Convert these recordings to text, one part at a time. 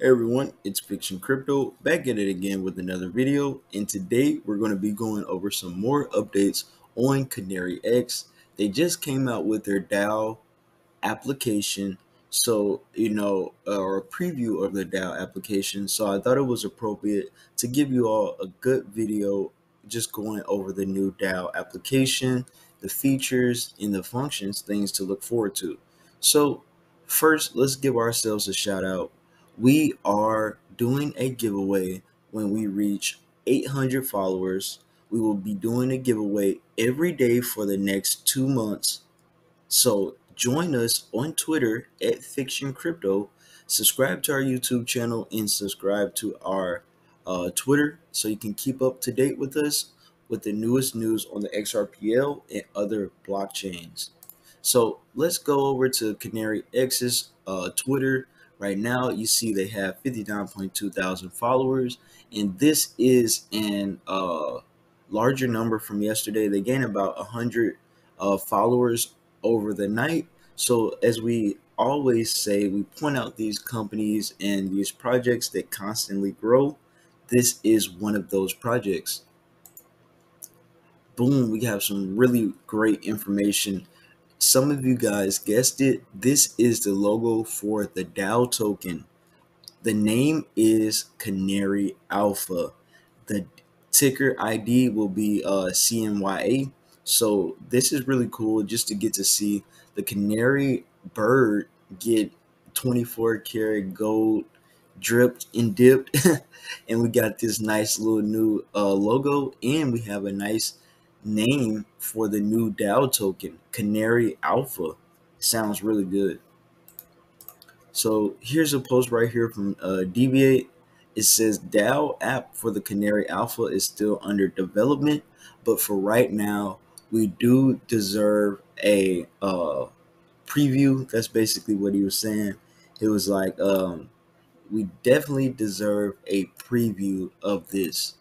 Hey everyone, it's Fiktxun Crypto back at it again with another video, and today we're going to be going over some more updates on Canaryx. They just came out with their DAO application, or a preview of the DAO application. So I thought it was appropriate to give you all a good video just going over the new DAO application, the features and the functions, things to look forward to. So first, let's give ourselves a shout out. We are doing a giveaway when we reach 800 followers. We will be doing a giveaway every day for the next 2 months. So join us on Twitter at Fiktxun Crypto. Subscribe to our YouTube channel and subscribe to our Twitter so you can keep up to date with us with the newest news on the XRPL and other blockchains. So let's go over to Canaryx's Twitter. Right now, you see they have 59.2 thousand followers, and this is an larger number from yesterday. They gained about 100 followers over the night. So as we always say, we point out these companies and these projects that constantly grow. This is one of those projects. Boom, we have some really great information. Some of you guys guessed it. This is the logo for the DAO token. The name is Canary Alpha. The ticker ID will be CNYA. So this is really cool just to get to see the canary bird get 24 karat gold dripped and dipped. And we got this nice little new logo, and we have a nice name for the new DAO token, Canary Alpha. Sounds really good. So here's a post right here from Deviate. It says DAO app for the Canary Alpha is still under development, but for right now, we do deserve a preview. That's basically what he was saying. It was like, we definitely deserve a preview of this.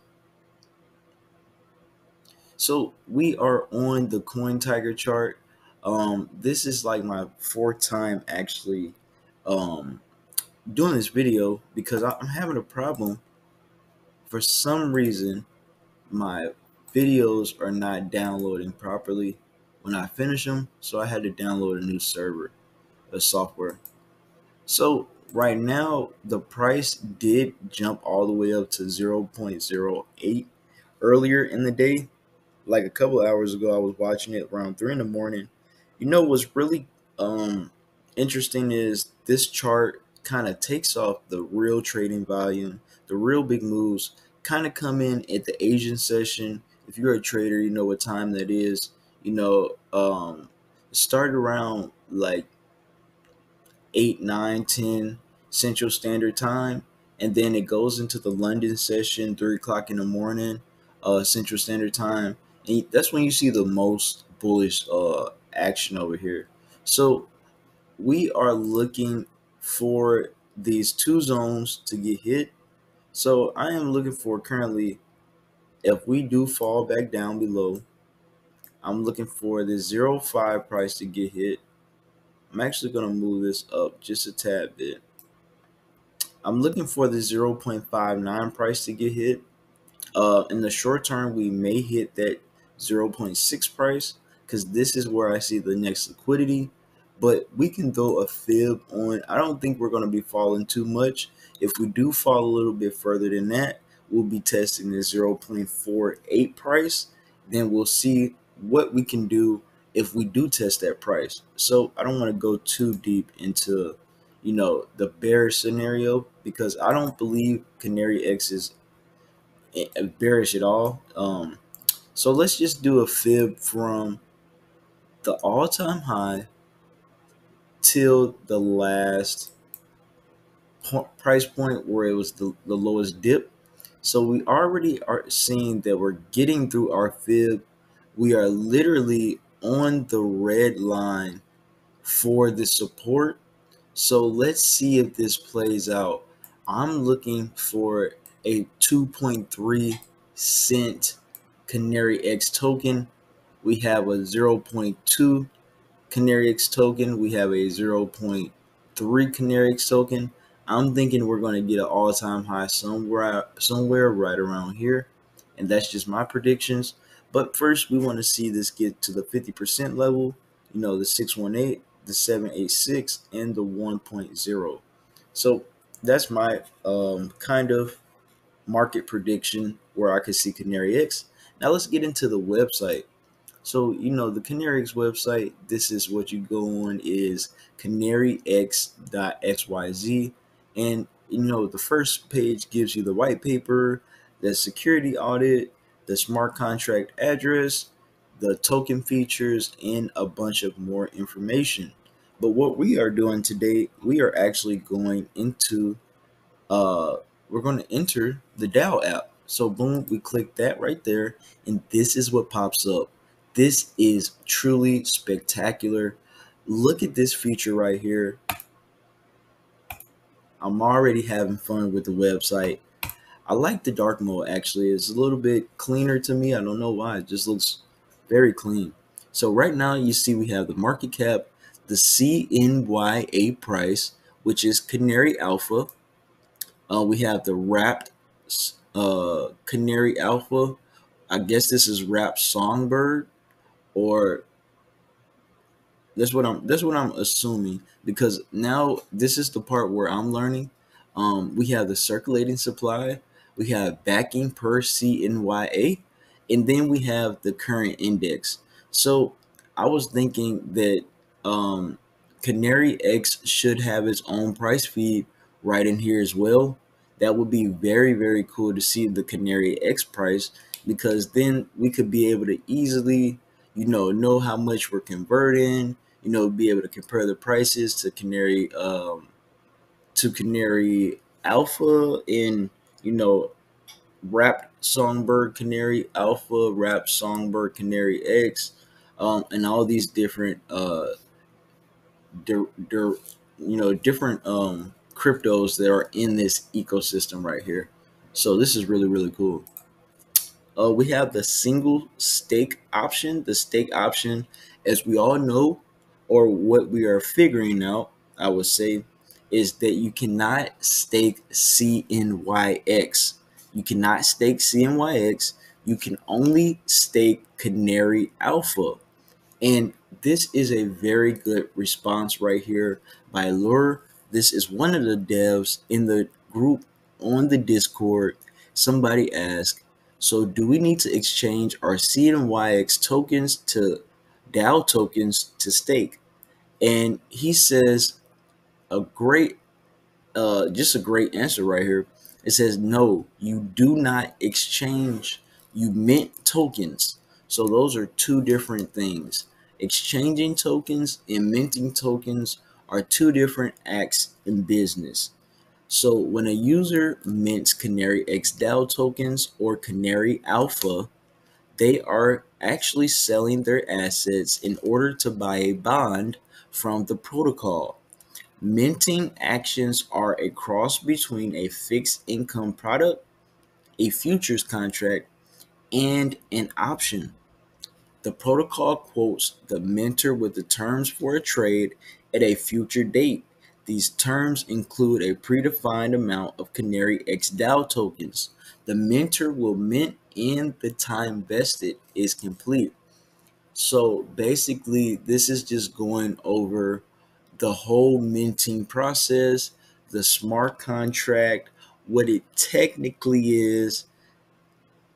So we are on the Coin Tiger chart. This is like my fourth time actually doing this video because I'm having a problem. For some reason, my videos are not downloading properly when I finish them, so I had to download a new server, a software. So right now, the price did jump all the way up to 0.08 earlier in the day. Like a couple hours ago, I was watching it around 3 in the morning. You know what's really interesting is this chart kind of takes off the real trading volume, the real big moves kind of come in at the Asian session. If you're a trader, you know what time that is. Start around like 8, 9, 10 Central Standard Time, and then it goes into the London session 3 o'clock in the morning, Central Standard Time, and that's when you see the most bullish action over here. So we are looking for these two zones to get hit. So I am looking for currently, if we do fall back down below, I'm looking for the 0.5 price to get hit. I'm actually going to move this up just a tad bit. I'm looking for the 0.59 price to get hit. In the short term, we may hit that 0.6 price because this is where I see the next liquidity. But we can throw a fib on. I don't think we're going to be falling too much. If we do fall a little bit further than that, we'll be testing the 0.48 price. Then we'll see what we can do if we do test that price. So I don't want to go too deep into, the bearish scenario because I don't believe Canaryx is bearish at all. So let's just do a fib from the all-time high till the last price point where it was the lowest dip. So we already are seeing that we're getting through our fib. We are literally on the red line for the support. So let's see if this plays out. I'm looking for a 2.3 cent Canaryx token. We have a 0.2 Canaryx token. We have a 0.3 Canaryx token. I'm thinking we're going to get an all-time high somewhere right around here, and that's just my predictions. But first, we want to see this get to the 50% level. You know, the 618, the 786, and the 1.0. So that's my kind of market prediction where I could see Canaryx. Now let's get into the website. So, you know, the Canaryx website, this is what you go on is canaryx.xyz. And, you know, the first page gives you the white paper, the security audit, the smart contract address, the token features, and a bunch of more information. But what we are doing today, we are actually going into uh, we're going to enter the DAO app. So boom, we click that right there, and this is what pops up. This is truly spectacular. Look at this feature right here. I'm already having fun with the website. I like the dark mode actually. It's a little bit cleaner to me. I don't know why. It just looks very clean. So right now you see we have the market cap, the CNYA price, which is Canary Alpha. We have the wrapped Canary Alpha. I guess this is wrapped Songbird, or that's what I'm assuming, because now this is the part where I'm learning. We have the circulating supply, we have backing per CNYA, and then we have the current index. So I was thinking that Canary X should have its own price feed right in here as well. That would be very, very cool to see the Canary X price, because then we could be able to easily, know how much we're converting, be able to compare the prices to Canary Alpha in, wrapped Songbird Canary Alpha, wrapped Songbird Canary X, and all these different different cryptos that are in this ecosystem right here. So this is really, really cool. We have the single stake option. The stake option, as we all know, or what we are figuring out, I would say, is that you cannot stake CNYX. You cannot stake CNYX. You can only stake Canary Alpha. And this is a very good response right here by Lure. This is one of the devs in the group on the Discord. Somebody asked, so do we need to exchange our CNYX tokens to DAO tokens to stake? And he says a great just a great answer right here. It says, no, you do not exchange. You mint tokens. So those are two different things. Exchanging tokens and minting tokens are two different acts in business. So when a user mints Canary X DAO tokens or Canary Alpha, they are actually selling their assets in order to buy a bond from the protocol. Minting actions are a cross between a fixed income product, a futures contract, and an option. The protocol quotes the minter with the terms for a trade at a future date. These terms include a predefined amount of Canary X DAO tokens. The minter will mint in the time vested is complete. So basically, this is just going over the whole minting process, the smart contract, what it technically is,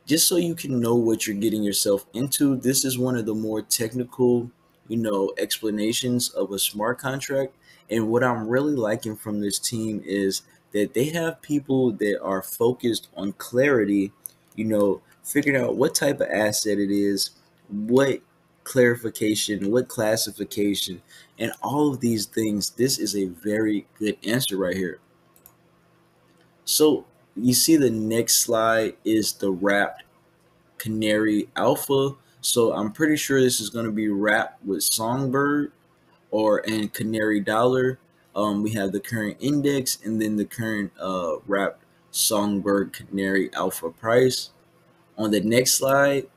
just so you can know what you're getting yourself into. This is one of the more technical, explanations of a smart contract. And what I'm really liking from this team is that they have people that are focused on clarity, figuring out what type of asset it is, what clarification, what classification, and all of these things. This is a very good answer right here. So you see the next slide is the wrapped Canary Alpha. So I'm pretty sure this is going to be wrapped with Songbird and Canary Dollar. We have the current index and then the current wrapped Songbird Canary Alpha price. On the next slide,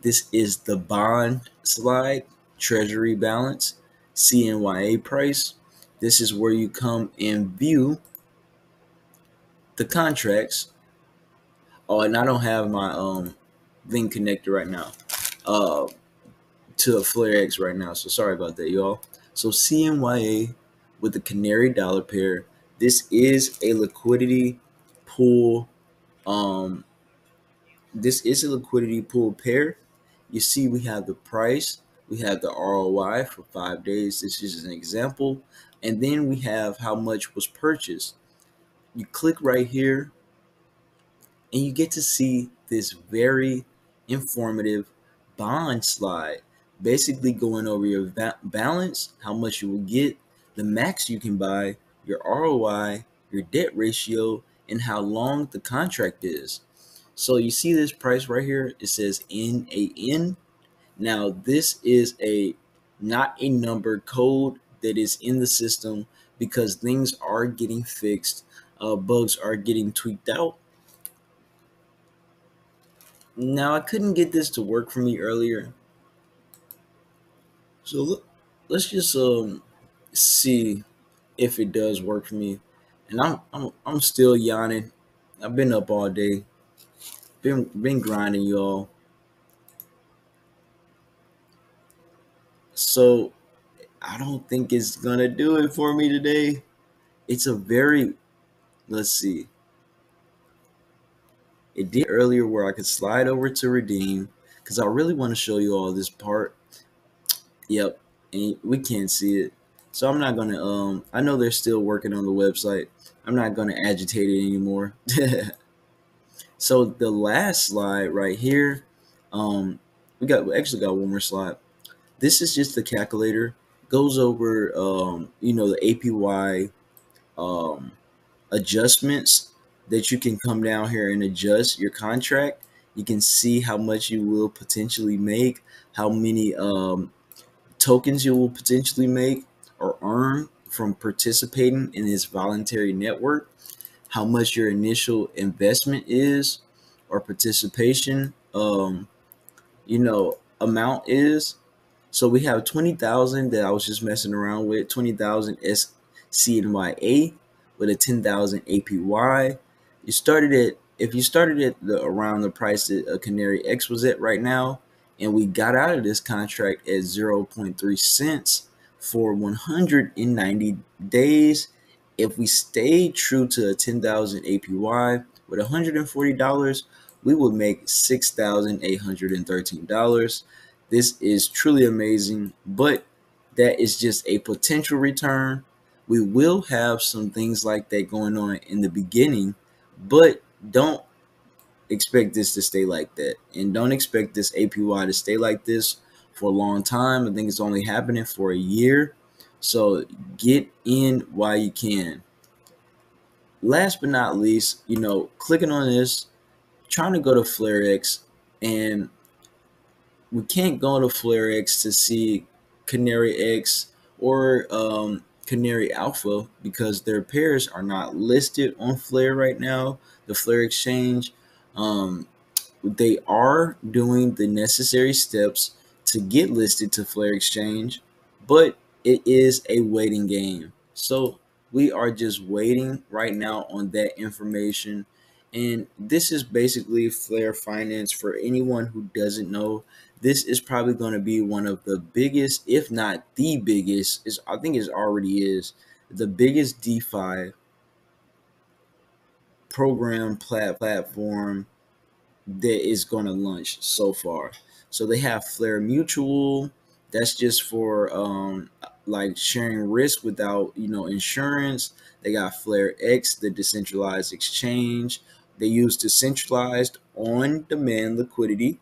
this is the bond slide, treasury balance, CNYA price. This is where you come and view the contracts. Oh, and I don't have my link connected right now uh, to a FlareX right now, so sorry about that, y'all. So CNYA with the Canary dollar pair. This is a liquidity pool. Um, this is a liquidity pool pair. You see, we have the price, we have the ROI for 5 days. This is an example, and then we have how much was purchased. You click right here and you get to see this very informative bond slide, basically going over your balance, how much you will get, the max you can buy, your ROI, your debt ratio, and how long the contract is. So you see this price right here, it says NAN. Now this is a not a number code that is in the system because things are getting fixed, bugs are getting tweaked out. Now I couldn't get this to work for me earlier, so let's just see if it does work for me. And I'm still yawning. I've been up all day, been grinding, y'all. So I don't think it's gonna do it for me today. It's a very, let's see. It did earlier where I could slide over to redeem because I really want to show you all this part. Yep, and we can't see it. So I'm not gonna I know they're still working on the website. I'm not gonna agitate it anymore. So the last slide right here, we actually got one more slide. This is just the calculator. Goes over the APY adjustments that you can come down here and adjust your contract. You can see how much you will potentially make, how many tokens you will potentially make or earn from participating in this voluntary network, how much your initial investment is or participation amount is. So we have 20,000 that I was just messing around with, 20,000 CNYA with a 10,000 APY. If you started at around the price that a Canaryx was at right now, and we got out of this contract at 0.3 cents for 190 days, if we stayed true to a 10,000 APY with $140, we would make $6,813. This is truly amazing, but that is just a potential return. We will have some things like that going on in the beginning, but don't expect this to stay like that. And don't expect this APY to stay like this for a long time. I think it's only happening for a year. So get in while you can. Last but not least, clicking on this, trying to go to FlareX, and we can't go to FlareX to see Canaryx or Canary Alpha because their pairs are not listed on Flare right now, the Flare exchange. They are doing the necessary steps to get listed to Flare exchange, but it is a waiting game. So we are just waiting right now on that information. And this is basically Flare Finance. For anyone who doesn't know, this is probably going to be one of the biggest, if not the biggest, I think it already is, the biggest DeFi program platform that is going to launch so far. So they have Flare Mutual. That's just for like sharing risk without insurance. They got Flare X, the decentralized exchange. They use decentralized on-demand liquidity.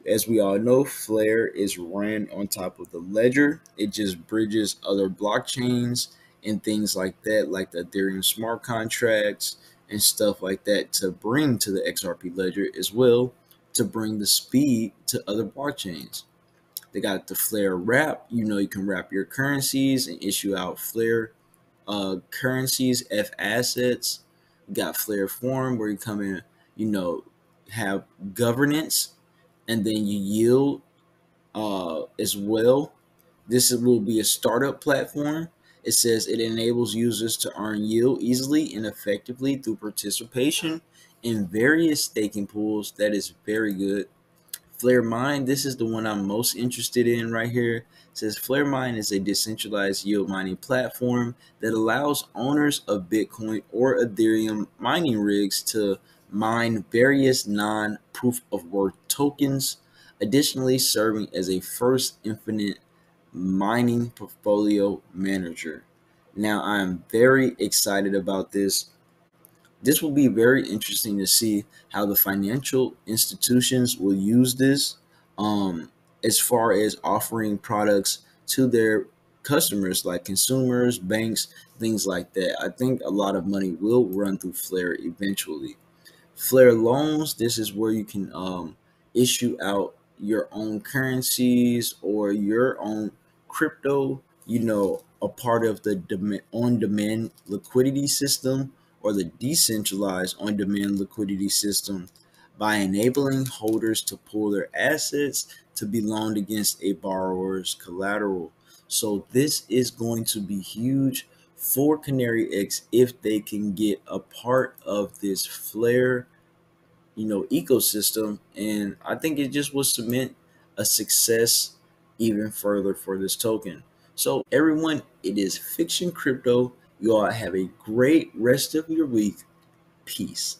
As we all know, Flare is ran on top of the ledger. It just bridges other blockchains and things like that, like the Ethereum smart contracts and stuff like that, to bring to the XRP ledger as well, to bring the speed to other blockchains. They got the Flare wrap. You can wrap your currencies and issue out Flare currencies, F assets. You got Flare form where you come in, have governance, and then you yield as well. This will be a startup platform. It says it enables users to earn yield easily and effectively through participation in various staking pools. That is very good. Flare Mine, this is the one I'm most interested in right here. It says Flare Mine is a decentralized yield mining platform that allows owners of Bitcoin or Ethereum mining rigs to mine various non-proof of work tokens, additionally serving as a first infinite mining portfolio manager. Now, I am very excited about this. This will be very interesting to see how the financial institutions will use this, as far as offering products to their customers, like consumers, banks, things like that. I think a lot of money will run through Flare eventually. Flare loans, this is where you can issue out your own currencies or your own crypto, a part of the on-demand liquidity system or the decentralized on-demand liquidity system by enabling holders to pull their assets to be loaned against a borrower's collateral. So this is going to be huge for Canaryx if they can get a part of this Flare, ecosystem. And I think it just will cement a success even further for this token. So everyone, it is Fiktxun Crypto. You all have a great rest of your week. Peace.